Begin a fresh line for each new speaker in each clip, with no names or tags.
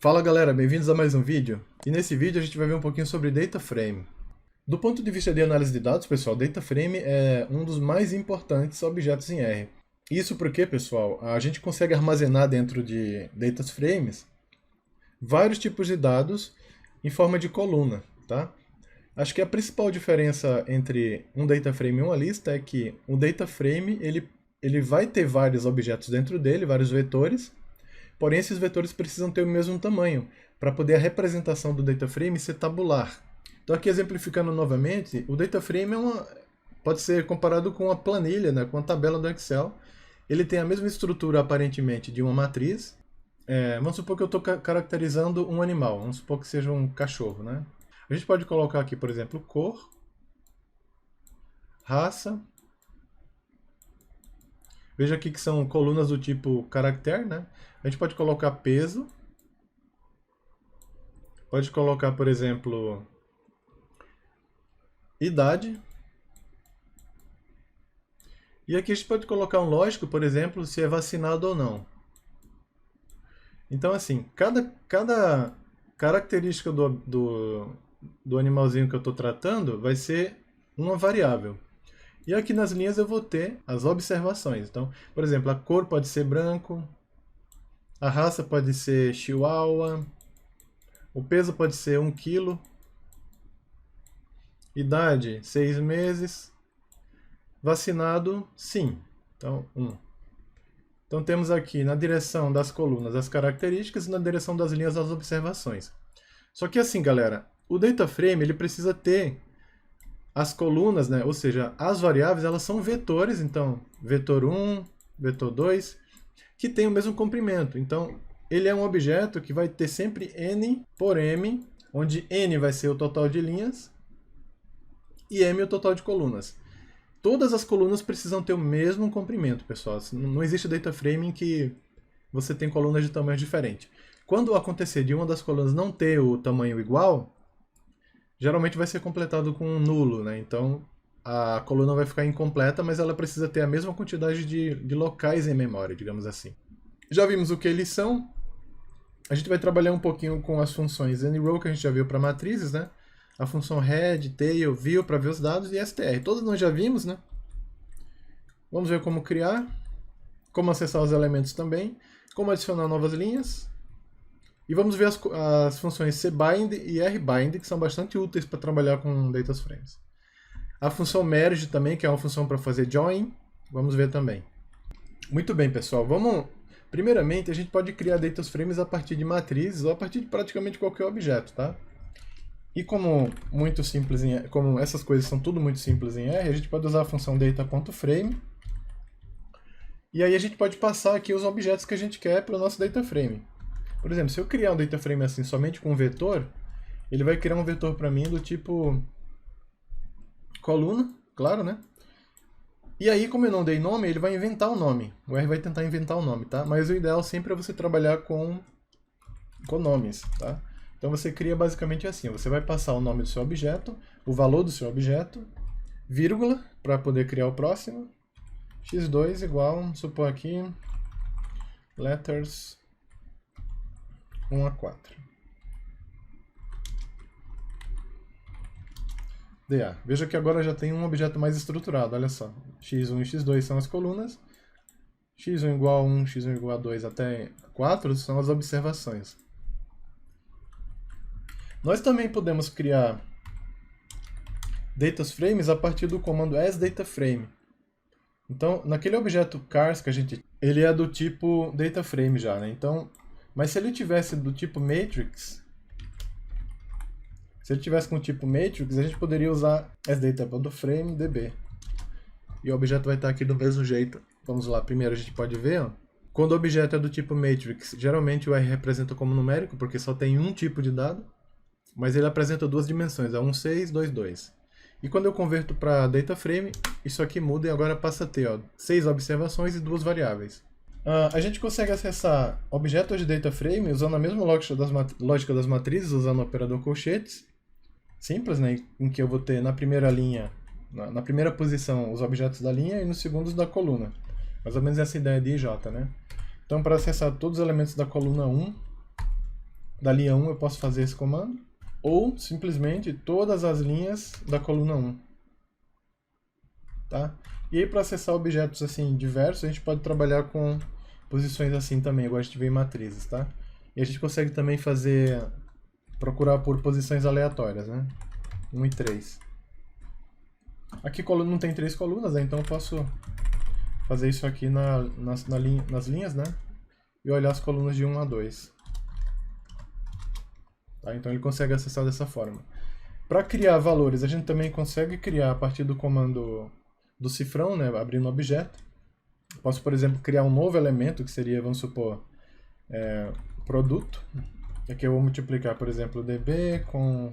Fala galera, bem-vindos a mais um vídeo. E nesse vídeo a gente vai ver um pouquinho sobre Data Frame. Do ponto de vista de análise de dados, pessoal, Data Frame é um dos mais importantes objetos em R. Isso porque, pessoal, a gente consegue armazenar dentro de Data Frames vários tipos de dados em forma de coluna, tá? Acho que a principal diferença entre um Data Frame e uma lista é que o Data Frame ele vai ter vários objetos dentro dele, vários vetores. Porém, esses vetores precisam ter o mesmo tamanho, para poder a representação do data frame ser tabular. Então, aqui exemplificando novamente, o data frame pode ser comparado com uma planilha, né, com uma tabela do Excel. Ele tem a mesma estrutura, aparentemente, de uma matriz. Vamos supor que eu estou caracterizando um animal, vamos supor que seja um cachorro. Né? A gente pode colocar aqui, por exemplo, cor, raça. Veja aqui que são colunas do tipo caractere, né? A gente pode colocar peso. Pode colocar, por exemplo, idade. E aqui a gente pode colocar um lógico, por exemplo, se é vacinado ou não. Então, assim, cada característica do animalzinho que eu estou tratando vai ser uma variável. E aqui nas linhas eu vou ter as observações. Então, por exemplo, a cor pode ser branco, a raça pode ser chihuahua, o peso pode ser 1 kg, idade 6 meses, vacinado sim, então 1. Então temos aqui na direção das colunas as características e na direção das linhas as observações. Só que assim, galera, o data frame ele precisa ter as colunas, né? Ou seja, as variáveis elas são vetores, então vetor 1, vetor 2, que tem o mesmo comprimento. Então ele é um objeto que vai ter sempre n por m, onde n vai ser o total de linhas e m o total de colunas. Todas as colunas precisam ter o mesmo comprimento, pessoal. Não existe data frame em que você tem colunas de tamanho diferente. Quando acontecer de uma das colunas não ter o tamanho igual, geralmente vai ser completado com um nulo, né? Então a coluna vai ficar incompleta, mas ela precisa ter a mesma quantidade de locais em memória, digamos assim. Já vimos o que eles são. A gente vai trabalhar um pouquinho com as funções nrow, que a gente já viu para matrizes, né? A função head, tail, view para ver os dados e str. Todos nós já vimos, né? Vamos ver como criar, como acessar os elementos também, como adicionar novas linhas. E vamos ver as funções cbind e rbind, que são bastante úteis para trabalhar com data frames. A função merge também, que é uma função para fazer join, vamos ver também. Muito bem, pessoal. Primeiramente, a gente pode criar data frames a partir de matrizes ou a partir de praticamente qualquer objeto, tá? E como essas coisas são tudo muito simples em R, a gente pode usar a função data.frame. E aí a gente pode passar aqui os objetos que a gente quer para o nosso data frame. Por exemplo, se eu criar um data frame assim somente com um vetor, ele vai criar um vetor para mim do tipo coluna, claro, né? E aí, como eu não dei nome, ele vai inventar o nome. O R vai tentar inventar o nome, tá? Mas o ideal sempre é você trabalhar com nomes, tá? Então você cria basicamente assim, você vai passar o nome do seu objeto, o valor do seu objeto, vírgula, para poder criar o próximo, x2 igual, vamos supor aqui, letters 1 a 4. DA. Veja que agora já tem um objeto mais estruturado, olha só. x1 e x2 são as colunas, x1 igual a 1, x1 igual a 2 até 4 são as observações. Nós também podemos criar data frames a partir do comando asDataFrame. Então, naquele objeto cars que ele é do tipo DataFrame já, né? Então, mas se ele tivesse do tipo matrix, se ele tivesse com o tipo matrix, a gente poderia usar asData.frameDB. E o objeto vai estar aqui do mesmo jeito. Vamos lá, primeiro a gente pode ver, ó. Quando o objeto é do tipo matrix, geralmente o R representa como numérico, porque só tem um tipo de dado. Mas ele apresenta duas dimensões, é 1, 6, 2, 2. E quando eu converto para data frame, isso aqui muda e agora passa a ter 6 observações e 2 variáveis. A gente consegue acessar objetos de data frame usando a mesma lógica das matrizes, usando o operador colchetes. Simples, né? Em que eu vou ter na primeira linha, na primeira posição, os objetos da linha e nos segundos da coluna. Mais ou menos essa ideia de IJ, né? Então, para acessar todos os elementos da coluna 1, da linha 1 eu posso fazer esse comando, ou simplesmente todas as linhas da coluna 1. Tá? E aí para acessar objetos assim diversos, a gente pode trabalhar com posições assim também, igual a gente vê em matrizes, tá? E a gente consegue também procurar por posições aleatórias, né? 1 e 3. Aqui não tem 3 colunas, né? Então eu posso fazer isso aqui nas linhas, né? E olhar as colunas de 1 a 2. Tá? Então ele consegue acessar dessa forma. Para criar valores, a gente também consegue criar a partir do comando do cifrão, né? Abrindo um objeto. Posso, por exemplo, criar um novo elemento, que seria, vamos supor, produto. Aqui eu vou multiplicar, por exemplo, db com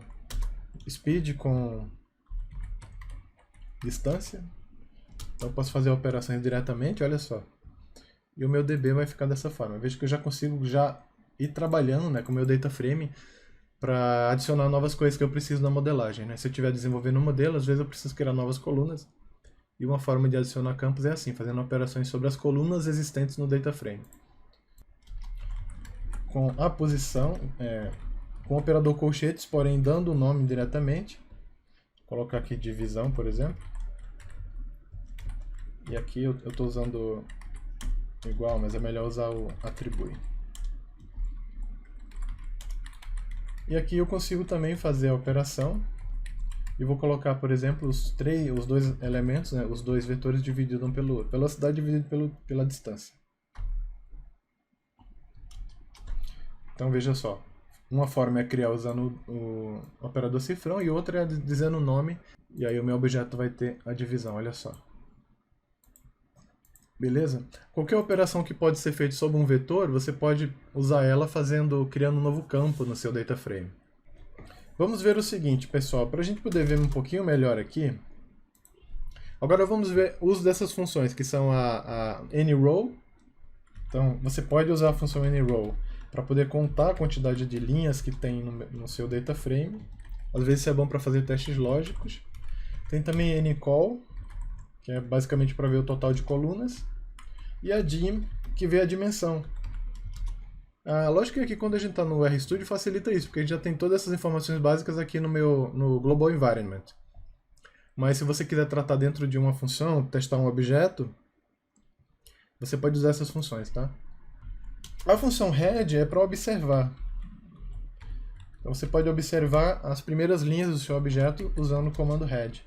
speed com distância. Então eu posso fazer operações diretamente, olha só. E o meu db vai ficar dessa forma. Veja que eu já consigo ir trabalhando, né, com o meu data frame para adicionar novas coisas que eu preciso na modelagem, né? Se eu estiver desenvolvendo um modelo, às vezes eu preciso criar novas colunas. E uma forma de adicionar campos é assim, fazendo operações sobre as colunas existentes no data frame. Com a posição, com o operador colchetes, porém dando o nome diretamente. Vou colocar aqui divisão, por exemplo. E aqui eu estou usando igual, mas é melhor usar o atribui. E aqui eu consigo também fazer a operação. E vou colocar, por exemplo, os dois elementos, né, os dois vetores divididos pela velocidade dividido pela distância. Então veja só, uma forma é criar usando o operador cifrão e outra é dizendo o nome, e aí o meu objeto vai ter a divisão, olha só. Beleza? Qualquer operação que pode ser feita sobre um vetor, você pode usar ela criando um novo campo no seu data frame. Vamos ver o seguinte, pessoal, para a gente poder ver um pouquinho melhor aqui. Agora vamos ver o uso dessas funções, que são a anyRow. Então, você pode usar a função anyRow para poder contar a quantidade de linhas que tem no seu data frame. Às vezes isso é bom para fazer testes lógicos. Tem também anyCall, que é basicamente para ver o total de colunas. E a dim, que vê a dimensão. A lógica é que quando a gente está no RStudio facilita isso, porque a gente já tem todas essas informações básicas aqui no Global Environment. Mas se você quiser tratar dentro de uma função, testar um objeto, você pode usar essas funções, tá? A função head é para observar. Então você pode observar as primeiras linhas do seu objeto usando o comando head.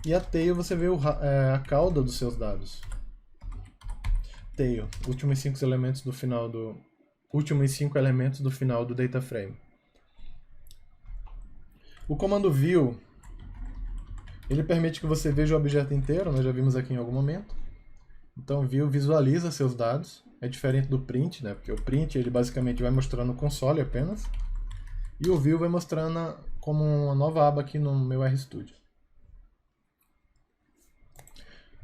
E a tail você vê a cauda dos seus dados. Tail, últimos 5 elementos do final do data frame. O comando view, ele permite que você veja o objeto inteiro, nós já vimos aqui em algum momento. Então view visualiza seus dados, é diferente do print, né? Porque o print ele basicamente vai mostrando o console apenas, e o view vai mostrando como uma nova aba aqui no meu RStudio.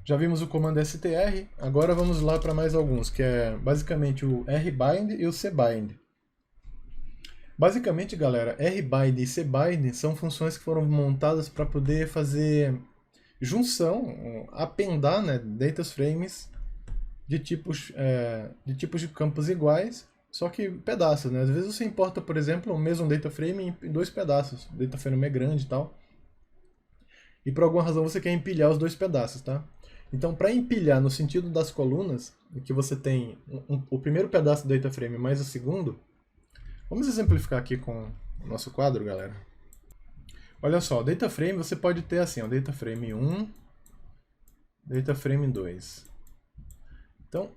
Já vimos o comando str, agora vamos lá para mais alguns, que é basicamente o rbind e o cbind. Basicamente, galera, rbind e cbind são funções que foram montadas para poder fazer junção, apendar, né, data frames de tipos de campos iguais, só que pedaços, né? Às vezes você importa, por exemplo, o mesmo data frame em 2 pedaços. O data frame é grande e tal. E por alguma razão você quer empilhar os 2 pedaços, tá? Então, para empilhar no sentido das colunas, em que você tem o primeiro pedaço do data frame mais o segundo, vamos exemplificar aqui com o nosso quadro, galera. Olha só, data frame você pode ter assim, ó, data frame 1, data frame 2. Então,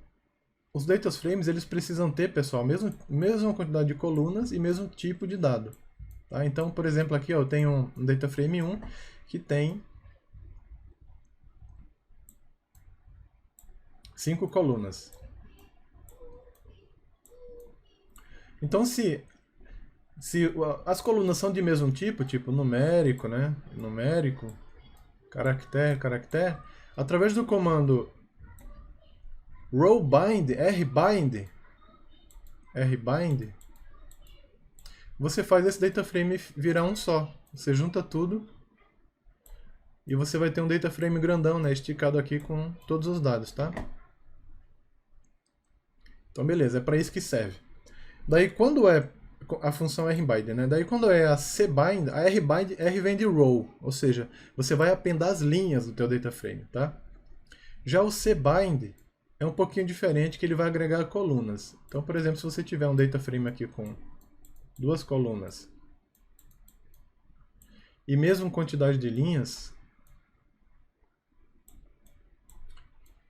os data frames eles precisam ter, pessoal, mesma quantidade de colunas e mesmo tipo de dado. Tá? Então, por exemplo, aqui ó, eu tenho um data frame 1 que tem 5 colunas. Então, se as colunas são de mesmo tipo numérico, né? Numérico, caractere, caractere, através do comando rowbind, rbind, você faz esse data frame virar um só. Você junta tudo e você vai ter um data frame grandão, né? Esticado aqui com todos os dados, tá? Então, beleza, é para isso que serve. Daí quando é a função rbind, né? Daí quando é a cbind, a rbind, R vem de row, ou seja, você vai appendar as linhas do teu data frame, tá? Já o cbind é um pouquinho diferente, que ele vai agregar colunas. Então, por exemplo, se você tiver um data frame aqui com 2 colunas e mesmo quantidade de linhas,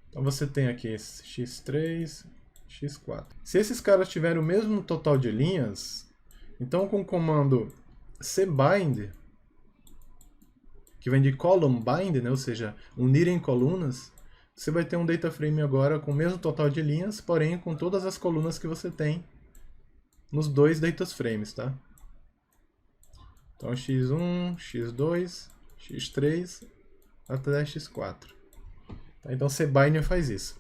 então você tem aqui esse x3, x4. Se esses caras tiverem o mesmo total de linhas, então com o comando cbind, que vem de column bind, né, ou seja, unir em colunas, você vai ter um data frame agora com o mesmo total de linhas, porém com todas as colunas que você tem nos 2 data frames, tá? Então x1, x2, x3 até x4. Tá? Então cbind faz isso.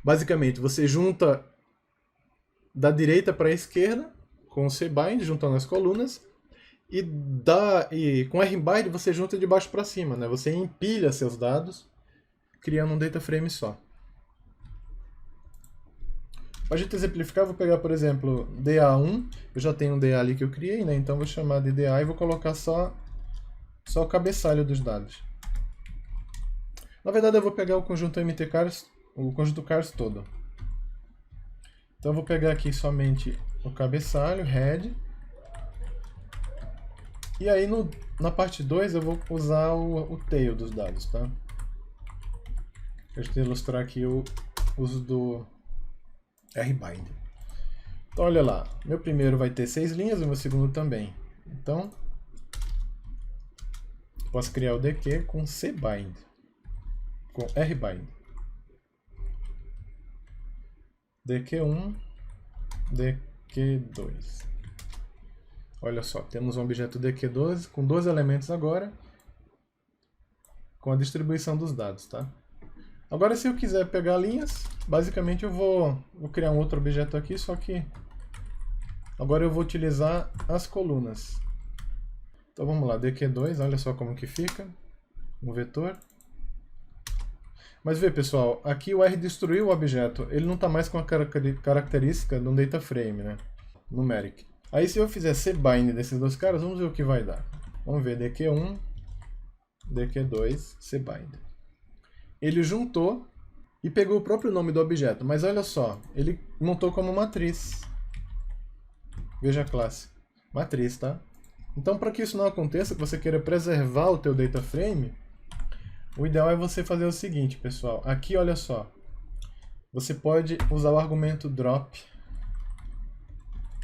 Basicamente, você junta da direita para a esquerda com o cbind, juntando as colunas, e com rbind você junta de baixo para cima, né? Você empilha seus dados, criando um data frame só. Para a gente exemplificar, vou pegar, por exemplo, DA1. Eu já tenho um DA ali que eu criei, né? Então vou chamar de DA e vou colocar só o cabeçalho dos dados. Na verdade, eu vou pegar o conjunto mtchars, o conjunto chars todo. Então eu vou pegar aqui somente o cabeçalho, head. E aí na parte 2 eu vou usar o tail dos dados, tá? Para a gente ilustrar aqui o uso do rbind. Então olha lá, meu primeiro vai ter 6 linhas, o meu segundo também. Então, posso criar o dq com cbind, com rbind. dq1, dq2. Olha só, temos um objeto dq12 com 2 elementos agora, com a distribuição dos dados, tá? Agora, se eu quiser pegar linhas, basicamente eu vou criar um outro objeto aqui, só que agora eu vou utilizar as colunas. Então vamos lá, dq2, olha só como que fica, um vetor. Mas vê, pessoal, aqui o R destruiu o objeto, ele não está mais com a característica de um data frame, né? Numeric. Aí se eu fizer cbind desses 2 caras, vamos ver o que vai dar. Vamos ver, dq1, dq2, cbind. Ele juntou e pegou o próprio nome do objeto, mas olha só, ele montou como matriz. Veja a classe, matriz, tá? Então, para que isso não aconteça, que você queira preservar o teu data frame, o ideal é você fazer o seguinte, pessoal. Aqui, olha só, você pode usar o argumento drop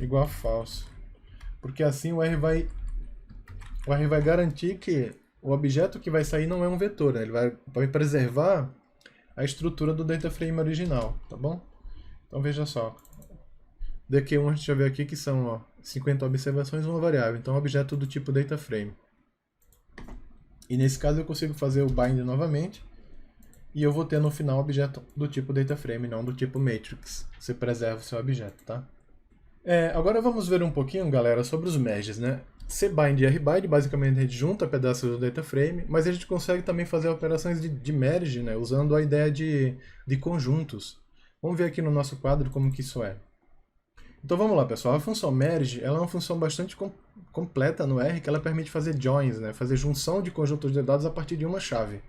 igual a falso, porque assim o R vai garantir que o objeto que vai sair não é um vetor, né? Ele vai preservar a estrutura do data frame original, tá bom? Então veja só, dq1 a gente já vê aqui que são 50 observações e uma variável, então é um objeto do tipo data frame. E nesse caso eu consigo fazer o bind novamente, e eu vou ter no final um objeto do tipo data frame, não do tipo matrix. Você preserva o seu objeto, tá? Agora vamos ver um pouquinho, galera, sobre os merges, né? Cbind e rbind, basicamente a gente junta pedaços do data frame, mas a gente consegue também fazer operações de merge, né? Usando a ideia de conjuntos. Vamos ver aqui no nosso quadro como que isso é. Então vamos lá, pessoal. A função merge ela é uma função bastante completa no R, que ela permite fazer joins, né? Fazer junção de conjuntos de dados a partir de uma chave.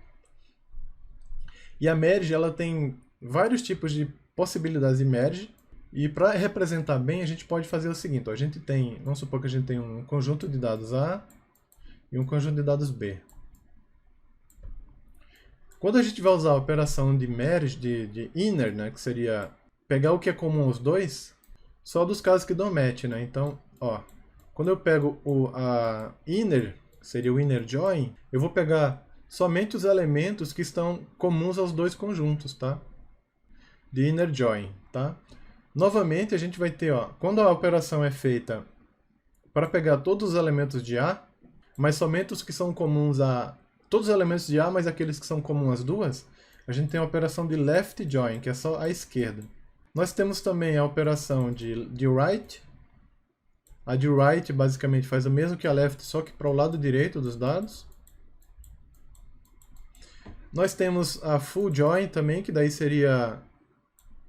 E a merge ela tem vários tipos de possibilidades de merge. E para representar bem, a gente pode fazer o seguinte, ó, vamos supor que a gente tem um conjunto de dados A e um conjunto de dados B. Quando a gente vai usar a operação de merge, de inner, né, que seria pegar o que é comum aos dois, só dos casos que dão match, né? Então, ó, quando eu pego a inner, que seria o inner join, eu vou pegar somente os elementos que estão comuns aos dois conjuntos, tá? De inner join, tá? Novamente, a gente vai ter, ó, quando a operação é feita para pegar todos os elementos de A, mas somente os que são comuns a... Todos os elementos de A, mas aqueles que são comuns às duas, a gente tem a operação de left join, que é só a esquerda. Nós temos também a operação de right. A de right, basicamente, faz o mesmo que a left, só que para o lado direito dos dados. Nós temos a full join também, que daí seria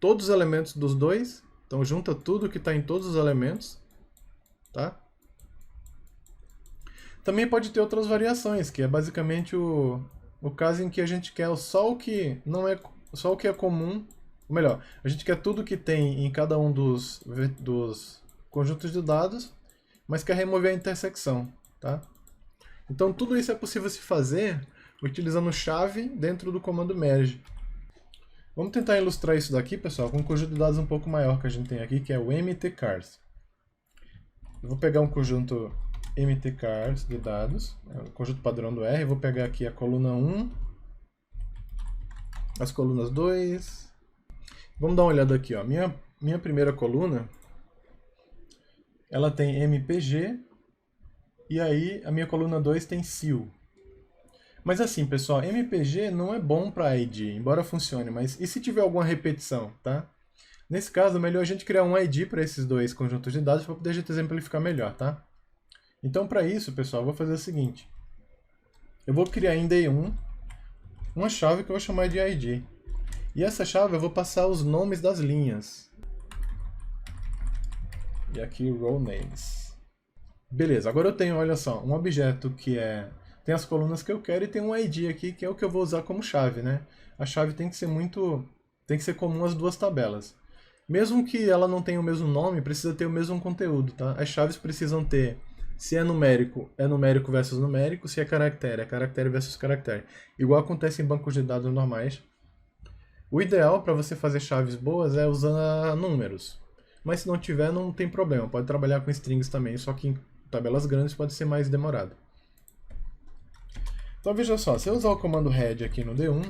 todos os elementos dos dois, Então junta tudo que está em todos os elementos, tá? Também pode ter outras variações, que é basicamente o caso em que a gente quer só o que não é só o que é comum, ou melhor, a gente quer tudo que tem em cada um dos conjuntos de dados, mas quer remover a intersecção, tá? Então tudo isso é possível se fazer utilizando chave dentro do comando merge. Vamos tentar ilustrar isso daqui, pessoal, com um conjunto de dados um pouco maior que a gente tem aqui, que é o mtcars. Eu vou pegar um conjunto mtcars de dados, é o conjunto padrão do R, vou pegar aqui a coluna 1, as colunas 2. Vamos dar uma olhada aqui, ó. Minha primeira coluna, ela tem mpg, e aí a minha coluna 2 tem sil. Mas assim, pessoal, mpg não é bom para ID, embora funcione, mas e se tiver alguma repetição, tá? Nesse caso, é melhor a gente criar um ID para esses dois conjuntos de dados para poder a gente exemplificar melhor, tá? Então, para isso, pessoal, eu vou fazer o seguinte. Eu vou criar em day1 uma chave que eu vou chamar de ID. E essa chave eu vou passar os nomes das linhas. E aqui, row names. Beleza, agora eu tenho, olha só, um objeto que tem as colunas que eu quero e tem um ID aqui, que é o que eu vou usar como chave, né? A chave tem que ser comum às duas tabelas. Mesmo que ela não tenha o mesmo nome, precisa ter o mesmo conteúdo, tá? As chaves precisam ter, se é numérico versus numérico, se é caractere versus caractere. Igual acontece em bancos de dados normais. O ideal para você fazer chaves boas é usar números. Mas se não tiver, não tem problema. Pode trabalhar com strings também, só que em tabelas grandes pode ser mais demorado. Então veja só, se eu usar o comando head aqui no D1,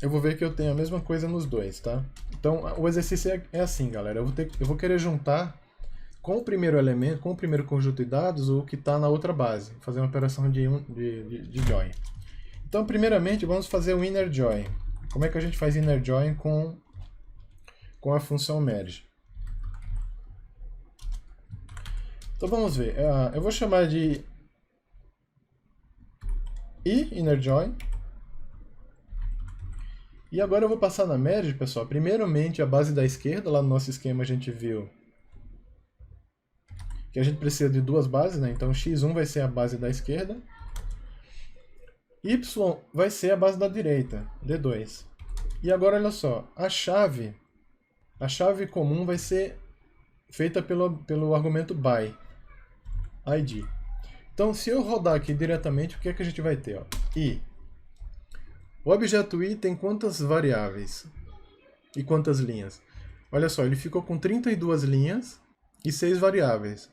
eu vou ver que eu tenho a mesma coisa nos dois, tá? Então o exercício é assim, galera. Eu vou querer juntar com o primeiro elemento, com o primeiro conjunto de dados, o que está na outra base. Fazer uma operação de join. Então, primeiramente, vamos fazer o inner join. Como é que a gente faz inner join com a função merge? Então vamos ver. Eu vou chamar de inner join. E agora eu vou passar na merge, pessoal. Primeiramente, a base da esquerda. Lá no nosso esquema a gente viu que a gente precisa de duas bases, né? Então x1 vai ser a base da esquerda. Y vai ser a base da direita, D2. E agora olha só, a chave comum vai ser feita pelo argumento by, id. Então se eu rodar aqui diretamente, o que é que a gente vai ter? Ó? I. O objeto i tem quantas variáveis e quantas linhas? Olha só, ele ficou com 32 linhas e 6 variáveis.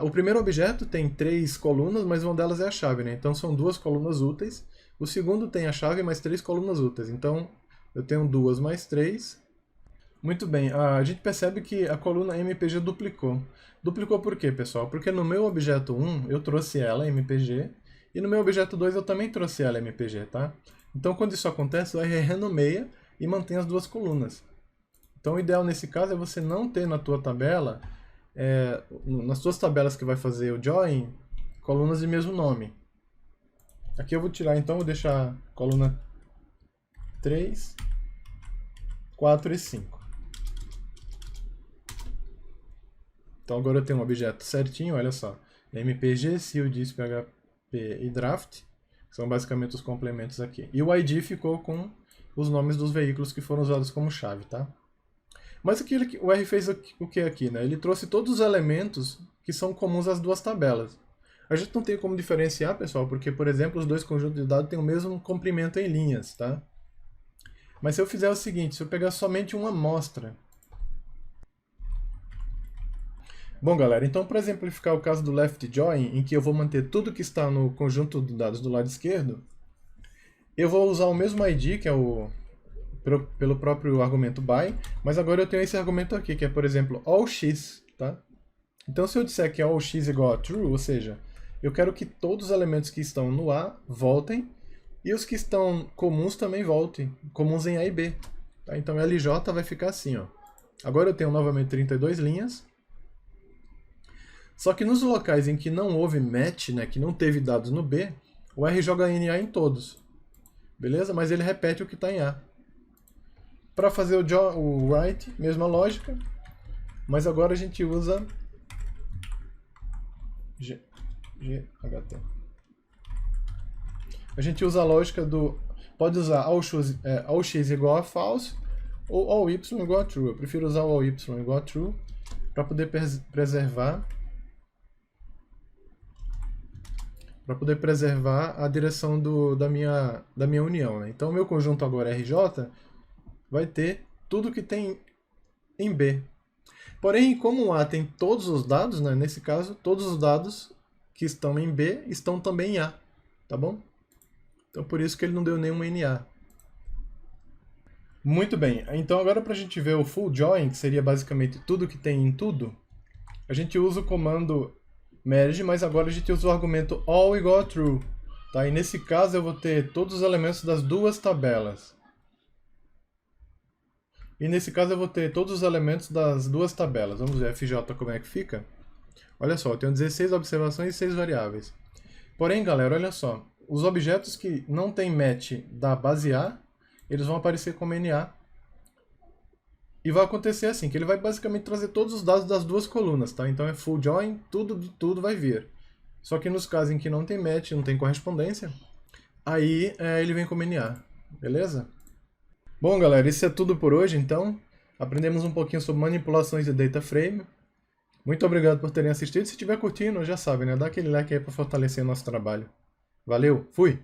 O primeiro objeto tem 3 colunas, mas uma delas é a chave, né? Então são 2 colunas úteis. O segundo tem a chave mais 3 colunas úteis. Então eu tenho 2 mais 3. Muito bem, a gente percebe que a coluna mpg duplicou. Duplicou por quê, pessoal? Porque no meu objeto 1 eu trouxe ela, mpg, e no meu objeto 2 eu também trouxe ela, mpg, tá? Então quando isso acontece, o R renomeia e mantém as duas colunas. Então o ideal nesse caso é você não ter na tua tabela, nas suas tabelas que vai fazer o join, colunas de mesmo nome. Aqui eu vou tirar, então, vou deixar coluna 3, 4 e 5. Então agora eu tenho um objeto certinho, olha só. mpg, sealdisk, php e draft, que são basicamente os complementos aqui. E o id ficou com os nomes dos veículos que foram usados como chave, tá? Mas aqui, o R fez o que aqui, né? Ele trouxe todos os elementos que são comuns às duas tabelas. A gente não tem como diferenciar, pessoal, porque, por exemplo, os dois conjuntos de dados têm o mesmo comprimento em linhas, tá? Mas se eu fizer o seguinte, se eu pegar somente uma amostra... Bom, galera, então para exemplificar o caso do left join, em que eu vou manter tudo que está no conjunto de dados do lado esquerdo, eu vou usar o mesmo ID, que é pelo próprio argumento by, mas agora eu tenho esse argumento aqui, que é, por exemplo, all x, tá? Então se eu disser que all x igual a true, ou seja, eu quero que todos os elementos que estão no A voltem, e os que estão comuns também voltem, comuns em A e B. Tá? Então LJ vai ficar assim, ó. Agora eu tenho novamente 32 linhas, só que nos locais em que não houve match, né, que não teve dados no B, o R joga NA em todos. Beleza? Mas ele repete o que está em A. para fazer o write, mesma lógica, mas agora a gente usa GHT. A gente usa a lógica do... Pode usar all x igual a false ou all y igual a true. Eu prefiro usar o all y igual a true para poder preservar a direção da minha união, né? Então o meu conjunto agora RJ vai ter tudo que tem em B. Porém, como o A tem todos os dados, né? Nesse caso, todos os dados que estão em B estão também em A, tá bom? Então por isso que ele não deu nenhum NA. Muito bem, então agora para a gente ver o full join, que seria basicamente tudo que tem em tudo, a gente usa o comando merge, mas agora a gente usa o argumento all igual a true. Tá? E nesse caso eu vou ter todos os elementos das duas tabelas. E nesse caso eu vou ter todos os elementos das duas tabelas. Vamos ver FJ como é que fica. Olha só, eu tenho 16 observações e 6 variáveis. Porém, galera, olha só. Os objetos que não tem match da base A, eles vão aparecer como NA. E vai acontecer assim, que ele vai basicamente trazer todos os dados das duas colunas, tá? Então é full join, tudo de tudo vai vir. Só que nos casos em que não tem match, não tem correspondência, aí ele vem como NA, beleza? Bom, galera, isso é tudo por hoje, então. Aprendemos um pouquinho sobre manipulações de data frame. Muito obrigado por terem assistido. Se estiver curtindo, já sabe, né? Dá aquele like aí para fortalecer o nosso trabalho. Valeu, fui!